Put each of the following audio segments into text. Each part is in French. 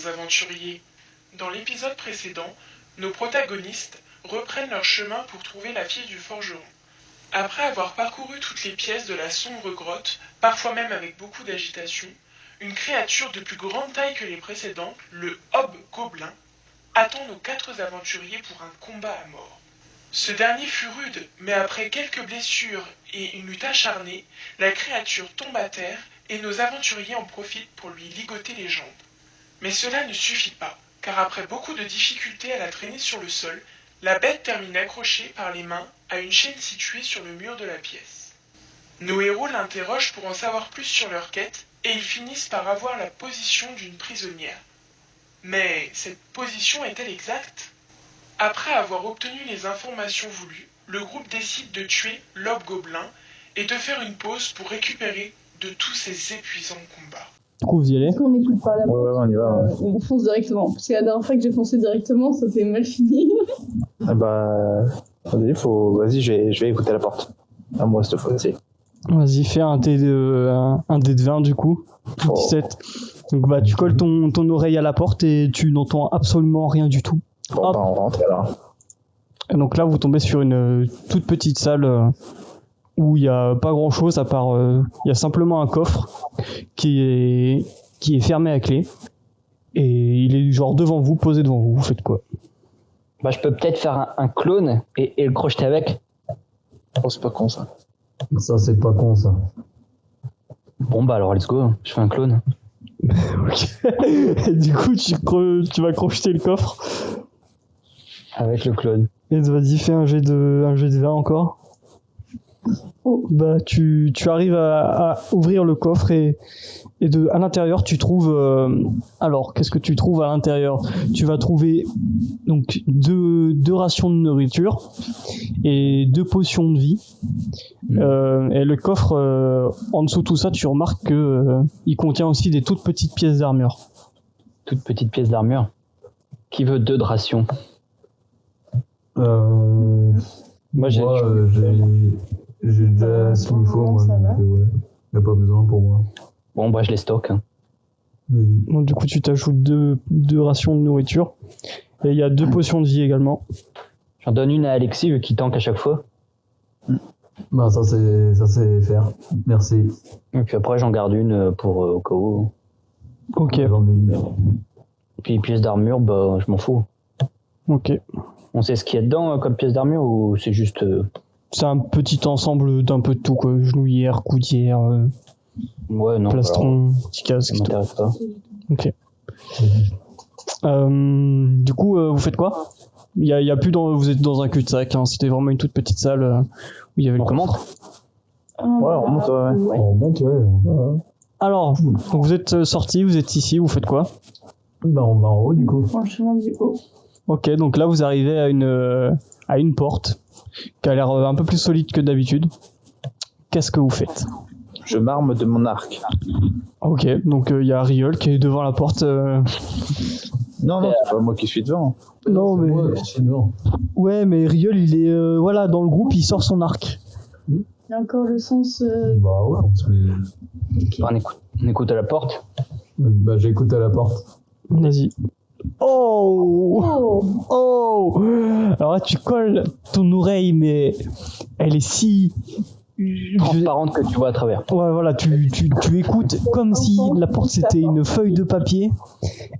chers aventuriers. Dans l'épisode précédent, nos protagonistes reprennent leur chemin pour trouver la fille du forgeron. Après avoir parcouru toutes les pièces de la sombre grotte, parfois même avec beaucoup d'agitation, une créature de plus grande taille que les précédentes, le Hobgoblin, attend nos 4 aventuriers pour un combat à mort. Ce dernier fut rude, mais après quelques blessures et une lutte acharnée, la créature tombe à terre et nos aventuriers en profitent pour lui ligoter les jambes. Mais cela ne suffit pas, car après beaucoup de difficultés à la traîner sur le sol, la bête termine accrochée par les mains à une chaîne située sur le mur de la pièce. Nos héros l'interrogent pour en savoir plus sur leur quête et ils finissent par avoir la position d'une prisonnière. Mais cette position est-elle exacte ? Après avoir obtenu les informations voulues, le groupe décide de tuer l'Hobgoblin et de faire une pause pour récupérer de tous ces épuisants combats. Du coup, vous y allez ? Est-ce qu'on n'écoute pas la porte ? Ouais, on y va. Ouais. On fonce directement. Parce que la dernière fois que j'ai foncé directement, ça s'est mal fini. Vas-y, je vais écouter la porte. À moi cette fois-ci. Vas-y, fais un dé de 20 du coup. 17. Donc tu colles ton oreille à la porte et tu n'entends absolument rien du tout. Bon, on rentre alors. Et donc là, vous tombez sur une toute petite salle où il n'y a pas grand-chose à part... Il y a simplement un coffre qui est fermé à clé. Et il est genre devant vous, posé devant vous. Vous faites quoi ? Je peux peut-être faire un clone et le crocheter avec. Oh, c'est pas con ça. Ça, c'est pas con ça. Bon alors let's go, je fais un clone. Ok. Et du coup, tu vas crocheter le coffre. Avec le clone. Et vas-y, fais un jet de 20 encore. Oh. Tu arrives à ouvrir le coffre et à l'intérieur tu trouves alors qu'est-ce que tu trouves à l'intérieur ? Tu vas trouver donc deux rations de nourriture et 2 potions de vie. Et le coffre en dessous de tout ça, tu remarques que il contient aussi des toutes petites pièces d'armure. Toutes petites pièces d'armure. Qui veut 2 de rations ? Moi j'ai déjà ce qu'il me faut, moi, donc ouais. Y a pas besoin pour moi. Bon, je les stocke. Hein. Donc, du coup, tu t'ajoutes 2 rations de nourriture. Et il y a 2 potions de vie également. J'en donne une à Alexis, vu qu'il tank à chaque fois. Ça c'est faire. Merci. Et puis après, j'en garde une pour au cas où. Ok. Puis les pièces d'armure, je m'en fous. Ok. On sait ce qu'il y a dedans comme pièces d'armure ou c'est juste... C'est un petit ensemble d'un peu de tout, quoi. Genouillère, coudière, plastron, petit casque. Ça m'intéresse pas. Ok. Du coup, vous faites quoi ? Il y a plus vous êtes dans un cul-de-sac, hein. C'était vraiment une toute petite salle où il y avait le coffre. Ouais, on remonte, ouais. On remonte, ouais. Alors, donc vous êtes sortis, vous êtes ici, vous faites quoi ? On va en haut, du coup. Franchement, du haut. Ok, donc là, vous arrivez à une porte qui a l'air un peu plus solide que d'habitude. Qu'est-ce que vous faites ? Je m'arme de mon arc. Ok, donc il y a Riol qui est devant la porte. Non, c'est pas moi qui suis devant. Non, mais... Moi qui suis devant. Ouais, mais Riol, il est... dans le groupe, il sort son arc. Il y a encore le sens... Ouais, on se met... Okay. On écoute à la porte. J'écoute à la porte. Vas-y. Oh. Alors là, tu colles ton oreille, mais elle est si... transparente que tu vois à travers. Ouais, voilà, tu écoutes comme si la porte c'était une feuille de papier.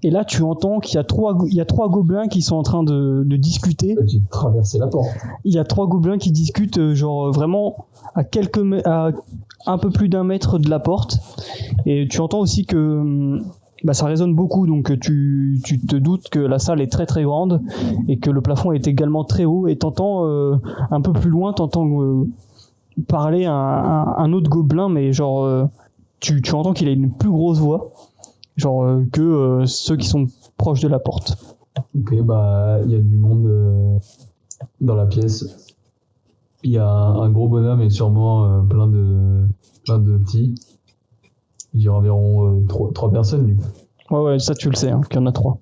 Et là, tu entends qu'il y a 3 gobelins qui sont en train de discuter. Tu traversé la porte. Il y a 3 gobelins qui discutent, vraiment à un peu plus d'1 mètre de la porte. Et tu entends aussi que ça résonne beaucoup, donc tu te doutes que la salle est très très grande et que le plafond est également très haut. Et t'entends un peu plus loin, parler un autre gobelin, mais tu entends qu'il a une plus grosse voix, que ceux qui sont proches de la porte. Ok, il y a du monde dans la pièce. Il y a un gros bonhomme et sûrement plein de petits. Il y a environ 3 personnes du coup. Ouais, ça tu le sais, hein, qu'il y en a 3.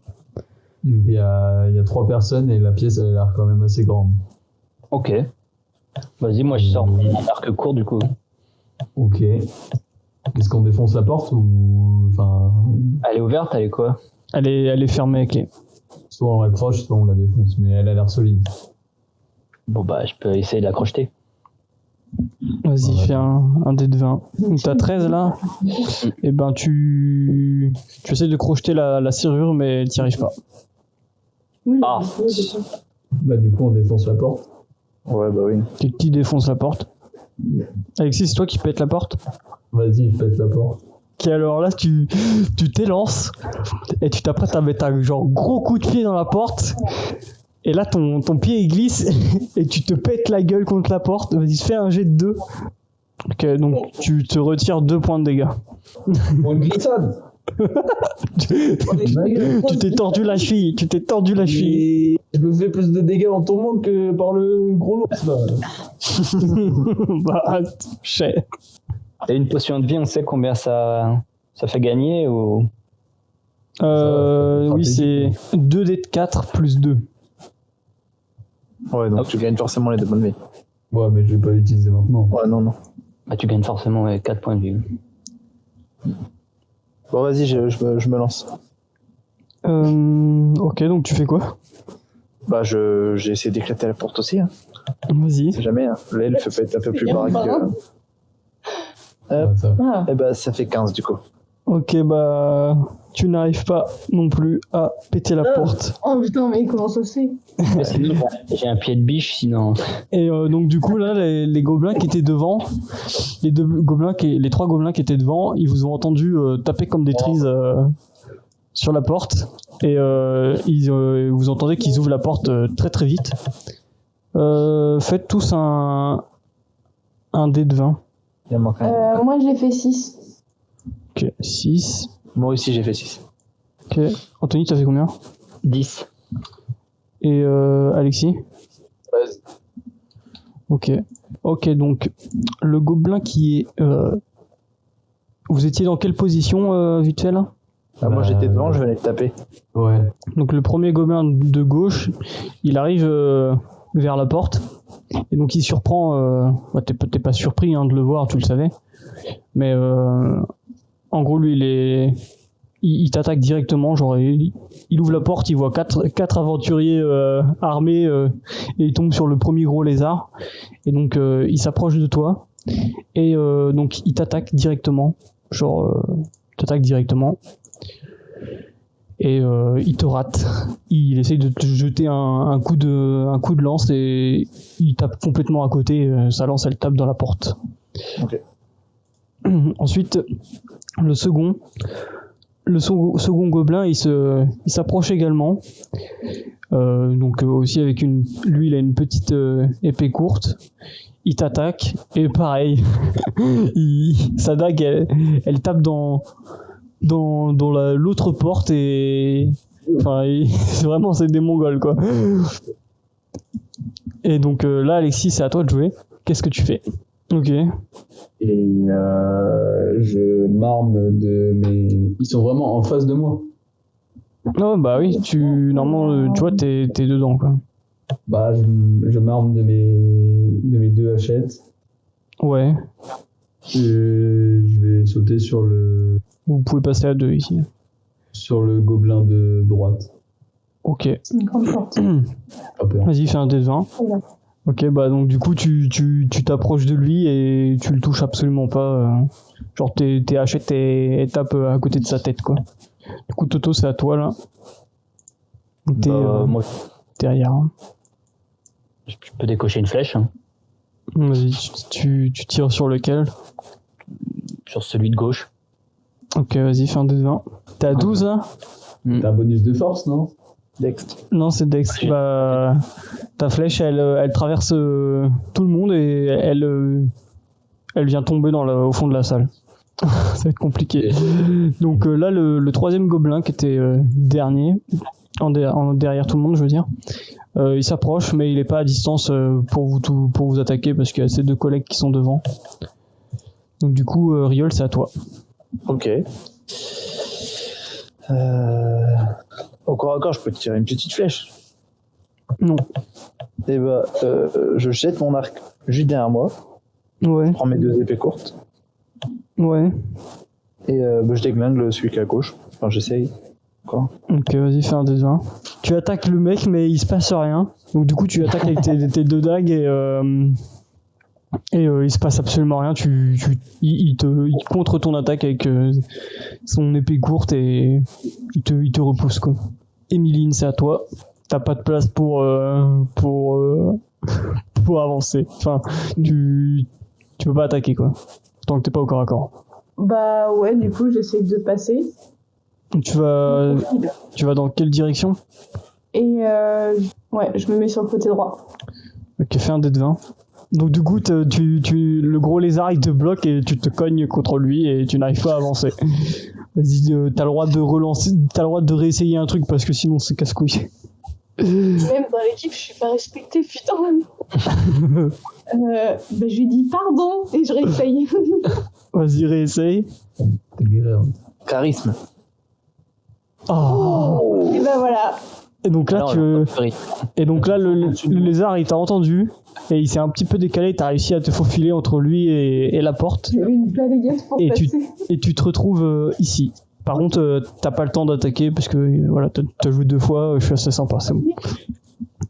Il y a 3 personnes et la pièce elle a l'air quand même assez grande. Ok. Vas-y, moi je sors mon arc court du coup. Ok. Est-ce qu'on défonce la porte ou... Elle est ouverte, elle est quoi ? Elle est fermée avec clé. Soit on l'accroche, soit on la défonce, mais elle a l'air solide. Bon, bah, je peux essayer de l'accrocher. Vas-y, Ouais. fais un dé de 20. Donc t'as 13 là. Et ben tu essaies de crocheter la serrure, mais t'y arrives pas. Oui, Ah. Bah, du coup, on défonce la porte. Ouais, bah oui. Qui défonce la porte. Alexis, c'est toi qui pète la porte. Vas-y, pète la porte. Ok, alors là, tu t'élances et tu t'apprêtes à mettre un genre gros coup de pied dans la porte. Et là, ton pied il glisse et tu te pètes la gueule contre la porte. Vas-y, fais un jet de 2. Ok, donc tu te retires 2 points de dégâts. Pour une glissade. Tu t'es tordu la cheville. Et je me fais plus de dégâts en tombant que par le gros lourd, là. Bah, cher. Et une potion de vie, on sait combien ça fait gagner ou... Oui, c'est 2 dés de 4 plus 2. Ouais, donc Hop. tu gagnes forcément les 2 points de vie. Ouais, mais je vais pas l'utiliser maintenant. Ouais, non. Bah, tu gagnes forcément 4 points de vie. Bon, vas-y, je me lance. Ok, donc tu fais quoi? Bah, j'ai essayé d'éclater la porte aussi. Hein. Vas-y. C'est jamais. Hein. L'elfe peut être un peu plus baraque que. Ouais, ça. Ah, Eh bah, ça fait 15 du coup. Ok, bah tu n'arrives pas non plus à péter la porte. oh putain, mais comment ça se fait? Mais sinon, j'ai un pied de biche, sinon... Et donc du coup là, les gobelins qui étaient devant, les 3 gobelins qui étaient devant, ils vous ont entendu taper comme des trises sur la porte. Et vous entendez qu'ils ouvrent la porte très très vite. Faites tous un dé de 20. Il en manque un. Moi j'ai fait 6. Ok, 6. Moi aussi, j'ai fait 6. Ok. Anthony, t'as fait combien? 10. Et Alexis? 13. Ok. Ok, donc le gobelin qui est... Vous étiez dans quelle position vite fait là? Ah, moi, j'étais devant, je venais de taper. Ouais. Donc le premier gobelin de gauche, il arrive vers la porte. Et donc il surprend... ouais, t'es pas surpris hein, de le voir, tu le savais. Mais en gros, lui, il t'attaque directement. Genre, il ouvre la porte, il voit quatre aventuriers armés et il tombe sur le premier gros lézard. Et donc, il s'approche de toi. Et donc, il t'attaque directement. Genre, t'attaque directement. Et il te rate. Il essaye de te jeter un coup de lance et il tape complètement à côté. Sa lance, elle tape dans la porte. Ok. Ensuite, le second gobelin, il s'approche également. Donc aussi avec lui, il a une petite épée courte. Il t'attaque et pareil, sa dague, elle tape dans l'autre porte et enfin, c'est des Mongols quoi. Et donc là, Alexis, c'est à toi de jouer. Qu'est-ce que tu fais? Ok. Et je m'arme de mes... Ils sont vraiment en face de moi. Oh bah oui, normalement, tu vois, t'es dedans quoi. Bah, je m'arme de mes 2 hachettes. Ouais. Je vais sauter sur le Vous pouvez passer à 2 ici. gobelin de droite. Ok. C'est une grande porte. Pas peur. Vas-y, fais un dé de 20. Ouais. Ok, bah donc du coup tu t'approches de lui et tu le touches absolument pas. Genre tes hachettes elles tapent à côté de sa tête quoi. Du coup Toto c'est à toi là. T'es moi, derrière. Hein. je peux décocher une flèche hein, Vas-y, tu tires sur lequel? sur celui de gauche. Ok, vas-y, fais un dé de 20. T'es à 12 là? T'as un bonus de force, non? Dex. Non, c'est Dex. Ok. Bah, ta flèche elle traverse tout le monde et elle vient tomber au fond de la salle. Ça va être compliqué. Donc là, le troisième gobelin qui était dernier, derrière tout le monde, je veux dire, il s'approche, mais il est pas à distance pour vous attaquer parce qu'il y a ces 2 collègues qui sont devant. Donc du coup, Riol, c'est à toi. Ok. Au corps à corps, je peux te tirer une petite flèche. Non. Et bah, je jette mon arc juste derrière moi. Ouais. Je prends mes 2 épées courtes. Ouais. Et bah, je déglingue celui qui est à gauche. Enfin, j'essaye. Quoi. Donc vas-y, fais un dé de 20. Tu attaques le mec, mais il se passe rien. Donc du coup, tu attaques avec tes deux dagues et il se passe absolument rien. Il contre ton attaque avec son épée courte et il te repousse quoi. Émiline, c'est à toi. T'as pas de place pour avancer. Enfin, tu peux pas attaquer quoi. Tant que t'es pas au corps à corps. Bah ouais, du coup, j'essaie de passer. Tu vas dans quelle direction? Et ouais, je me mets sur le côté droit. Ok, fais un dé de 20. Donc du coup, le gros lézard il te bloque et tu te cognes contre lui et tu n'arrives pas à avancer. Vas-y, t'as le droit de relancer, t'as le droit de réessayer un truc parce que sinon c'est casse-couille. Même dans l'équipe, je suis pas respectée, putain. Bah, je lui dis pardon et je réessaye. Vas-y, réessaye. T'es le guerrier. Charisme. Oh. Et bah voilà. Et donc là, Alors, le lézard il t'a entendu et il s'est un petit peu décalé. T'as réussi à te faufiler entre lui et la porte. J'ai eu une balayette pour Et passer. tu te retrouves ici. Par contre, t'as pas le temps d'attaquer parce que voilà, t'as joué 2 fois. Je suis assez sympa, c'est bon.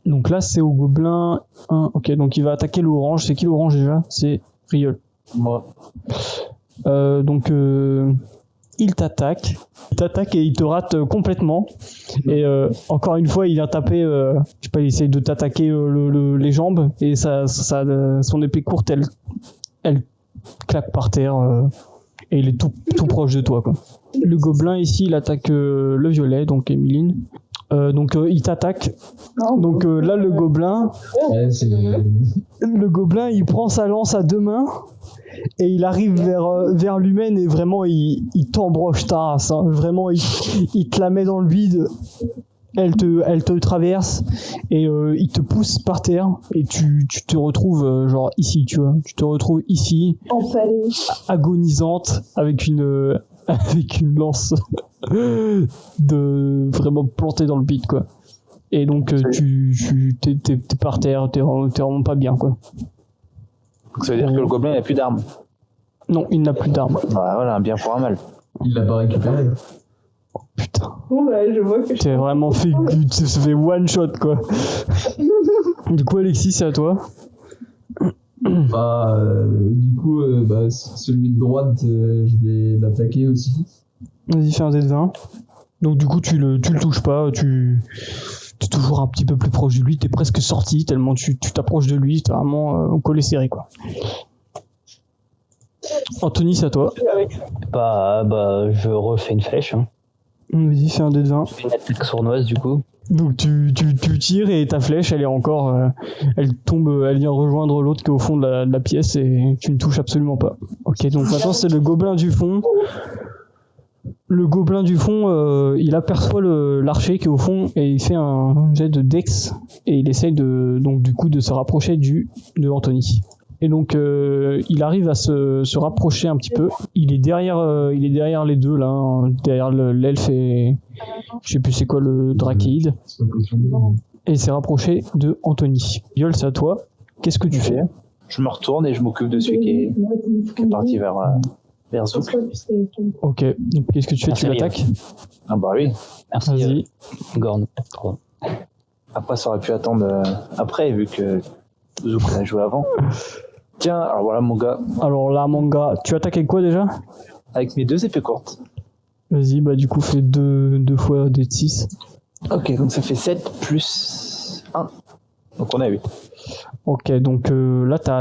Donc là, c'est au gobelin 1. Ok, donc il va attaquer l'orange. C'est qui l'orange déjà? C'est Riol. Moi. Donc il t'attaque. Il t'attaque et il te rate complètement. Et encore une fois, il vient taper. Je sais pas, il essaye de t'attaquer les jambes et son épée courte, elle claque par terre et il est tout proche de toi, quoi. Le gobelin ici, il attaque le violet, donc Émiline. Donc il t'attaque. Non, Donc là, le gobelin, Ouais, c'est le gobelin, il prend sa lance à 2 mains et il arrive vers l'humaine et vraiment il t'embroche ta race. Hein. Vraiment, il te la met dans le vide. Elle te traverse et il te pousse par terre et tu te retrouves genre ici, tu vois. Tu te retrouves ici, empalé. agonisante avec une lance de vraiment plantée dans le bide quoi. Et donc t'es par terre, t'es vraiment pas bien quoi. Donc ça veut dire que le gobelin n'a plus d'armes. Non, il n'a plus d'armes. Bah, voilà, un bien pour un mal. Il l'a pas récupéré. Putain, Bon bah je vois que je t'es vraiment fait one shot quoi. Du coup Alexis, c'est à toi. Bah, du coup, celui de droite, je vais l'attaquer aussi. Vas-y, fais un dé de 20. Donc du coup tu le touches pas, t'es toujours un petit peu plus proche de lui, t'es presque sorti tellement tu t'approches de lui, t'es vraiment au collet serré quoi. Anthony, c'est à toi. Je refais une flèche. Hein. Vas-y, fais un dé de 20. Une attaque sournoise du coup. Donc tu tires et ta flèche elle est encore elle tombe, elle vient rejoindre l'autre qui est au fond de la pièce et tu ne touches absolument pas. Ok, donc maintenant c'est le gobelin du fond. Le gobelin du fond il aperçoit l'archer qui est au fond et il fait un jet de dex et il essaye de se rapprocher de Anthony. Et donc il arrive à se rapprocher un petit peu. Il est derrière les deux là, hein, derrière l'elfe et je sais plus c'est quoi le drachéide. Et il s'est rapproché de Anthony. Yol, c'est à toi. Qu'est-ce que tu fais? Je me retourne et je m'occupe de celui qui est parti vers Zouk. Ok, donc qu'est-ce que tu fais? Merci, Tu l'attaques? Ah bah oui. Merci. Vas-y. Gorn. 3. Après, ça aurait pu attendre après, vu que Zouk a joué avant. Tiens, alors voilà mon gars, Alors là, mon gars, tu attaques avec quoi déjà? avec mes 2 épées courtes. Vas-y, bah du coup, fais 2 fois des 6. Ok, donc ça fait 7 plus 1. Donc on a 8. Ok, donc là, t'as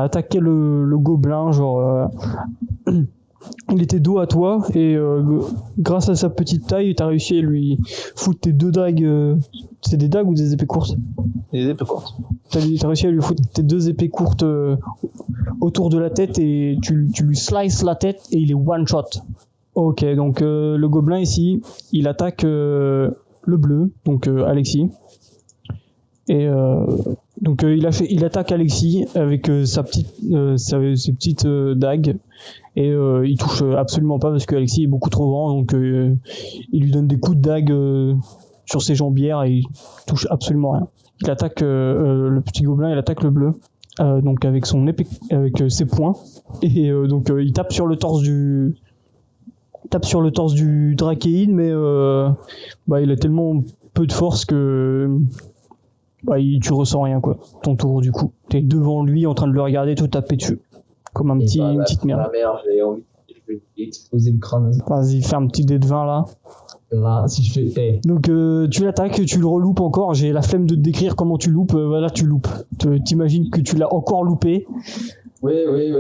attaqué le gobelin, genre... il était dos à toi, et grâce à sa petite taille, t'as réussi à lui foutre tes 2 dagues... c'est des dagues ou des épées courtes? Les épées courtes. T'as réussi à lui foutre tes 2 épées courtes autour de la tête, et tu lui slices la tête, et il est one shot. Ok, donc le gobelin ici, il attaque le bleu, donc Alexis. Et donc il attaque Alexis avec ses petites dagues et il touche absolument pas parce que Alexis est beaucoup trop grand, donc il lui donne des coups de dague sur ses jambières et il touche absolument rien. Il attaque le petit gobelin, il attaque le bleu donc avec son épée, avec ses poings et donc il tape sur le torse tape sur le torse du Drakeid, mais il a tellement peu de force que tu ressens rien, quoi. Ton tour, du coup. T'es devant lui en train de le regarder te taper dessus. Comme une petite merde. La merde, je vais exploser le crâne. Vas-y, fais un petit dé de 20 là. Là, si je fais. Donc tu l'attaques, tu le reloupes encore. J'ai la flemme de te décrire comment tu loupes. Voilà, tu loupes. T'imagines que tu l'as encore loupé. Oui.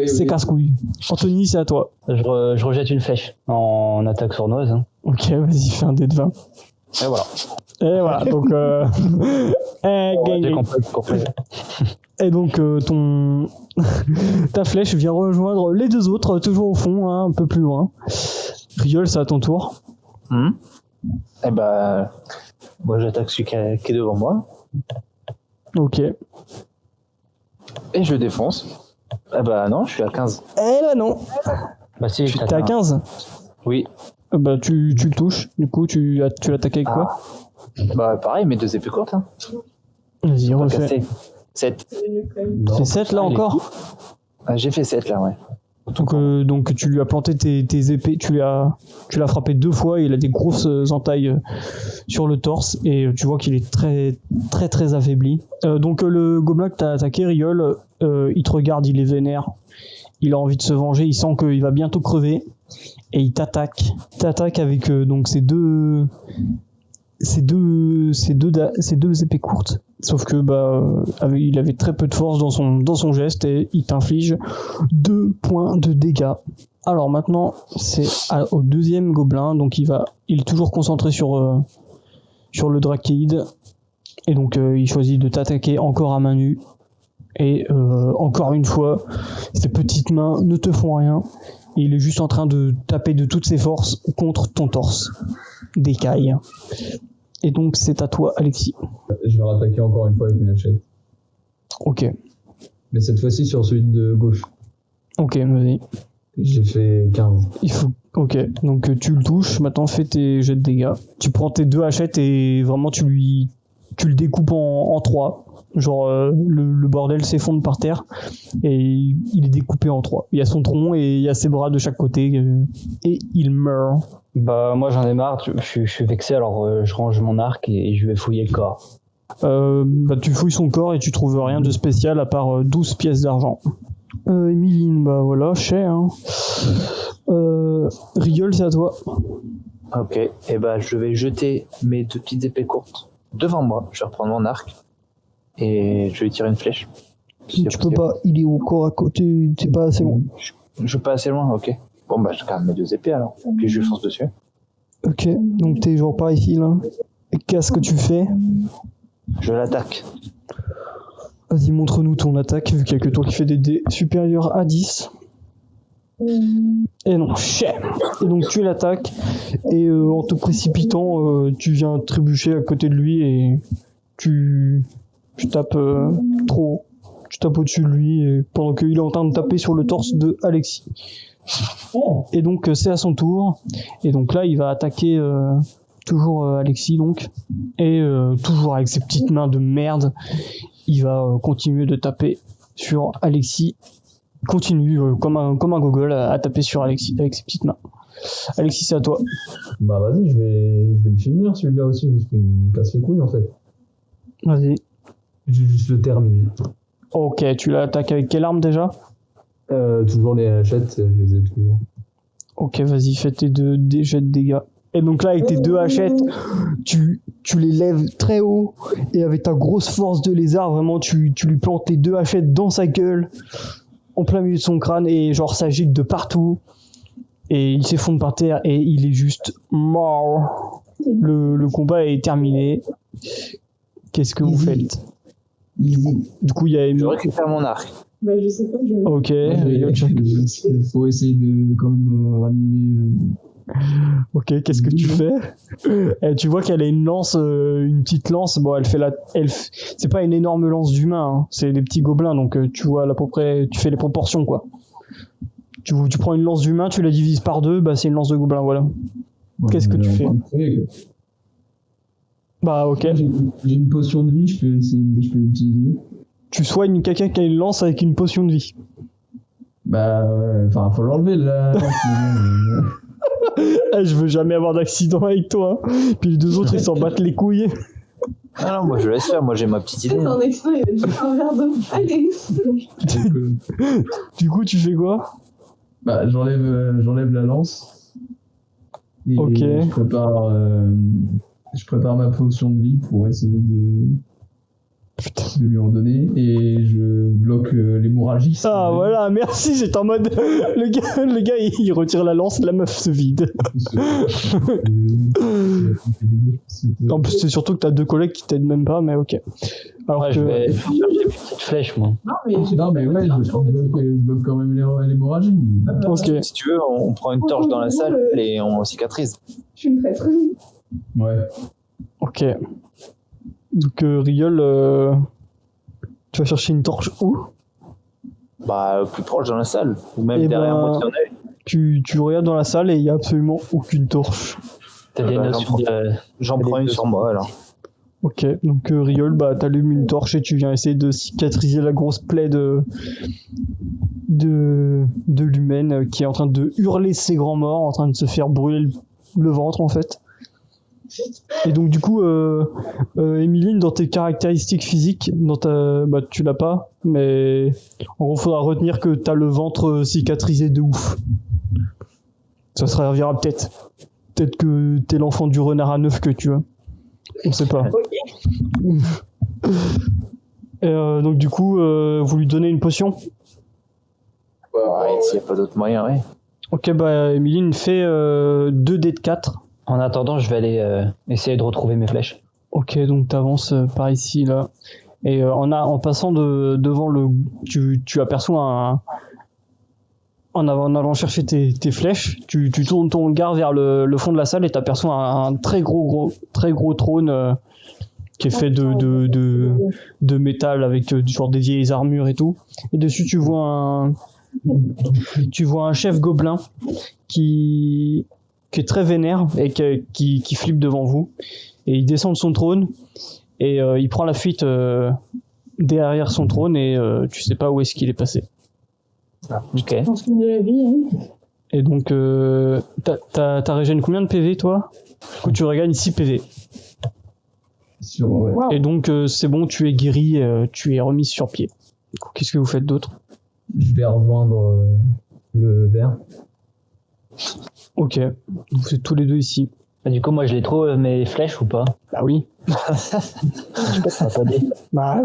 C'est casse-couille. Anthony, c'est à toi. Je rejette une flèche en attaque sournoise. Hein. Ok, vas-y, fais un dé de 20. Et voilà. Donc J'ai gang. compris. Et donc ta flèche vient rejoindre les deux autres, toujours au fond, hein, un peu plus loin. Riol, c'est à ton tour. Eh bah, moi j'attaque celui qui est devant moi Ok. et je le défonce. Eh bah non, je suis à 15. Eh là non. Bah si, T'es à 15. Oui. Bah tu le touches. Du coup tu l'attaques avec quoi? Bah pareil, mes 2 épées courtes. Hein. Vas-y, Pas refais. cassé. 7. C'est 7 là encore. Ah, j'ai fait 7 là, ouais. Donc tu lui as planté tes épées, tu l'as frappé 2 fois et il a des grosses entailles sur le torse et tu vois qu'il est très très très affaibli. Donc le gobelin que t'as attaqué, Riol, il te regarde, il est vénère, il a envie de se venger, il sent qu'il va bientôt crever et il t'attaque. Il t'attaque avec donc ces deux épées courtes. Sauf que il avait très peu de force dans son geste et il t'inflige 2 points de dégâts. Alors maintenant c'est au deuxième gobelin, donc il est toujours concentré sur le Drakeid et donc il choisit de t'attaquer encore à main nue et encore une fois ses petites mains ne te font rien et il est juste en train de taper de toutes ses forces contre ton torse d'écaille. Et donc c'est à toi, Alexis. Je vais rattaquer encore une fois avec mes hachettes. Ok. Mais cette fois-ci sur celui de gauche. Ok, vas-y. J'ai fait 15. Ok, donc tu le touches, maintenant fais tes jets de dégâts. Tu prends tes 2 hachettes et vraiment tu le découpes en 3. Genre le bordel s'effondre par terre et il est découpé en 3. Il y a son tronc et il y a ses bras de chaque côté et il meurt. Bah moi j'en ai marre, je suis vexé, alors je range mon arc et je vais fouiller le corps. Tu fouilles son corps et tu trouves rien de spécial à part 12 pièces d'argent. Emiline, bah voilà, cher. Hein. Riol, c'est à toi. Ok, et bah je vais jeter mes 2 petites épées courtes devant moi. Je vais reprendre mon arc et je vais tirer une flèche. Tu peux pas, il est au corps à côté, c'est pas assez long. Je vais pas assez loin, ok. Bon bah je garde mes 2 épées alors, puis je fonce dessus. Ok, donc t'es genre par ici là. Et qu'est-ce que tu fais? Je l'attaque. Vas-y, montre-nous ton attaque, vu qu'il y a que toi qui fais des dés supérieurs à 10. Et non, cher. Et donc tu l'attaques, et en te précipitant, tu viens trébucher à côté de lui, et tu tapes trop haut. Tu tapes au-dessus de lui, et pendant qu'il est en train de taper sur le torse de Alexis. Et donc c'est à son tour, et donc là il va attaquer toujours Alexis donc, et toujours avec ses petites mains de merde, il va continuer de taper sur Alexis, continue comme un gogol à taper sur Alexis avec ses petites mains. Alexis, c'est à toi. Bah vas-y, je vais le finir celui-là aussi, parce qu'il me casse les couilles en fait. Vas-y. J'ai juste le terminé. Ok, tu l'attaques avec quelle arme déjà? Toujours les hachettes, je les ai toujours. Ok, vas-y, fais tes 2 jets de dégâts. Et donc là, avec tes 2 hachettes, tu les lèves très haut, et avec ta grosse force de lézard, vraiment, tu lui plantes les 2 hachettes dans sa gueule, en plein milieu de son crâne, et genre ça gicle de partout, et il s'effondre par terre, et il est juste mort. Le combat est terminé. Qu'est-ce que vous faites? Du coup, il y a Je récupère mon arc. Bah, je sais pas, Ok. Il faut essayer de quand même ranimer. Ok, qu'est-ce que tu fais? Et tu vois qu'elle a une lance, une petite lance. Bon, c'est pas une énorme lance d'humain, hein. C'est des petits gobelins, donc tu vois à peu près, tu fais les proportions quoi. Tu prends une lance d'humain, tu la divises par 2, bah c'est une lance de gobelin, voilà. Ouais, Qu'est-ce que tu fais? Bah ok. J'ai une potion de vie, je peux l'utiliser. Tu soignes quelqu'un qui a une lance avec une potion de vie. Bah ouais, enfin faut l'enlever là. Ah, je veux jamais avoir d'accident avec toi. Hein. Puis les deux autres, ils s'en battent les couilles. Ah non, moi je laisse faire, moi j'ai ma petite idée. C'est un accident, il va te faire un verre d'eau. Allez. Du coup, tu fais quoi? Bah, j'enlève la lance. Et Ok. je prépare ma potion de vie pour essayer de lui en donner. Et je bloque l'hémorragie. Ah voilà, merci, j'étais en mode... le gars, il retire la lance, la meuf se vide. En plus, c'est surtout que t'as deux collègues qui t'aident même pas, mais ok. Alors Ouais, que... je vais chercher des petites flèches, moi. Non, mais ouais, je bloque quand même l'hémorragie. Ok. Si tu veux, on prend une torche dans la salle et on cicatrise. Je suis une traître. Ouais. Ok. Donc, Riol, tu vas chercher une torche où? Bah, plus proche dans la salle. Ou même Eh derrière ben, moi si on est. tu regardes dans la salle et il y a absolument aucune torche. T'as des Bah, notions de... J'en prends une sur moi alors. Ok, donc Riol, bah t'allumes une torche et tu viens essayer de cicatriser la grosse plaie de l'humaine qui est en train de hurler ses grands morts, en train de se faire brûler le ventre en fait. Et donc du coup, Emeline, dans tes caractéristiques physiques, bah tu l'as pas, mais en gros faudra retenir que t'as le ventre cicatrisé de ouf. Ça servira peut-être. Peut-être que t'es l'enfant du renard à neuf que tu as. On sait pas. Donc du coup, vous lui donnez une potion. Ouais, s'il n'y a pas d'autre moyen, ouais. Ok, bah Emeline fait 2 dés de 4. En attendant, je vais aller essayer de retrouver mes flèches. Ok, donc t'avances par ici, là. Et en passant devant le... Tu aperçois en allant chercher tes flèches, tu tournes ton regard vers le fond de la salle et t'aperçois un très gros trône qui est fait de métal avec genre des vieilles armures et tout. Et dessus tu vois un chef gobelin qui est très vénère et qui flippe devant vous. Et il descend de son trône et il prend la fuite derrière son trône et tu sais pas où est-ce qu'il est passé. Ok. Je pense de la vie. Hein. Et donc, t'as régéné combien de PV, toi? Du coup, tu regagnes 6 PV. Ouais. Et donc, c'est bon, tu es guéri, tu es remis sur pied. Du coup, qu'est-ce que vous faites d'autre? Je vais rejoindre le verre. Ok, vous êtes tous les deux ici. Et du coup, moi, je les trouve, mes flèches ou pas? Bah oui. Je sais pas, ça va pas dire. Bah,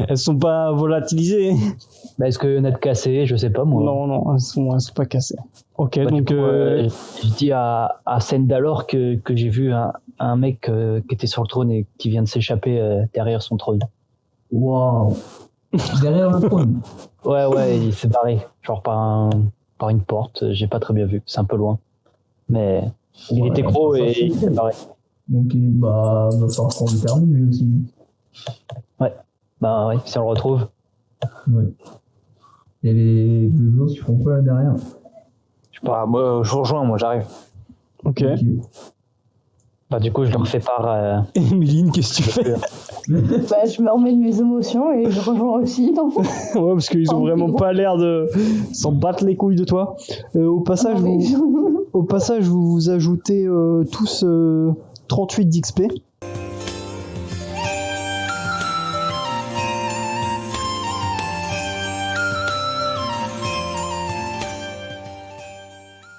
elles sont pas volatilisées. Bah, est-ce qu'il y en a de cassées? Je sais pas, moi. Non, elles sont pas cassées. Ok, Bah, donc... du coup, je dis à Sendalor que j'ai vu un mec qui était sur le trône et qui vient de s'échapper derrière son trône. Waouh. Derrière le trône. Ouais, il s'est barré. Genre par une porte, j'ai pas très bien vu. C'est un peu loin. Mais il était gros et il s'est barré. Ok, bah, va falloir qu'on le termine lui aussi. Bah ouais, si on le retrouve. Ouais. Et les deux autres, ils font quoi là derrière? Bah, moi, je vous rejoins, moi j'arrive. Ok. Bah du coup, je leur fais part. Émiline, qu'est-ce que tu fais? Bah, je me remets de mes émotions et je rejoins aussi. Non Ouais, parce qu'ils ont vraiment pas l'air de s'en battre les couilles de toi. Au passage, vous ajoutez tous 38 d'XP.